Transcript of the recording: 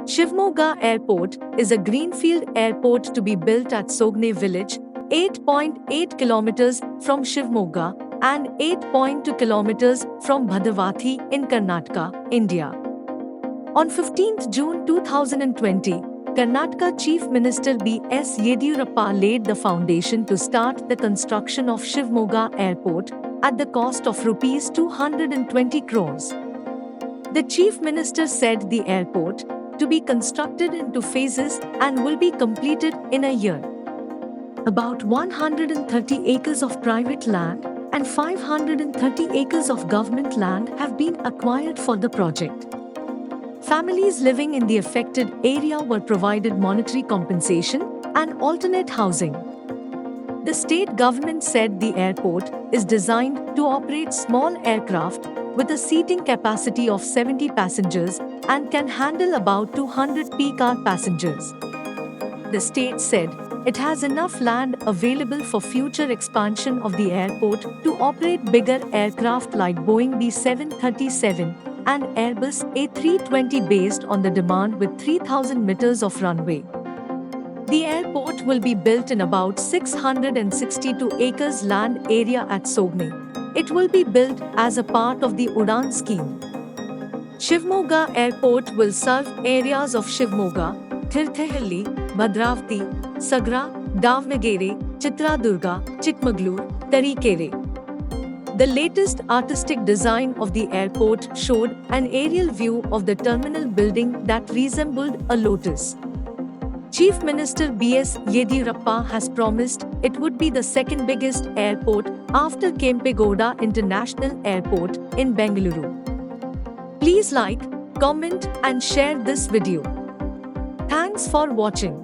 Shivamogga Airport is a greenfield airport to be built at Sogane village, 8.8 kilometers from Shivamogga and 8.2 kilometers from Bhadravati in Karnataka, India. On 15 June 2020, Karnataka Chief Minister B.S. Yediyurappa laid the foundation to start the construction of Shivamogga Airport at the cost of Rs 220 crores. The Chief Minister said the airport, to be constructed into phases and will be completed in a year. About 130 acres of private land and 530 acres of government land have been acquired for the project. Families living in the affected area were provided monetary compensation and alternate housing. The state government said the airport is designed to operate small aircraft with a seating capacity of 70 passengers and can handle about 200 peak hour passengers. The state said it has enough land available for future expansion of the airport to operate bigger aircraft like Boeing B737 and Airbus A320 based on the demand with 3,000 meters of runway. The airport will be built in about 662 acres land area at Sogane. It will be built as a part of the UDAN scheme. Shivamogga Airport will serve areas of Shivamogga, Thirthahalli, Bhadravati, Sagara, Davanagere, Chitradurga, Chikmagalur, Tarikere. The latest artistic design of the airport showed an aerial view of the terminal building that resembled a lotus. Chief Minister B.S. Yediyurappa has promised it would be the second biggest airport after Kempegowda International Airport in Bengaluru. Please like, comment and share this video. Thanks for watching.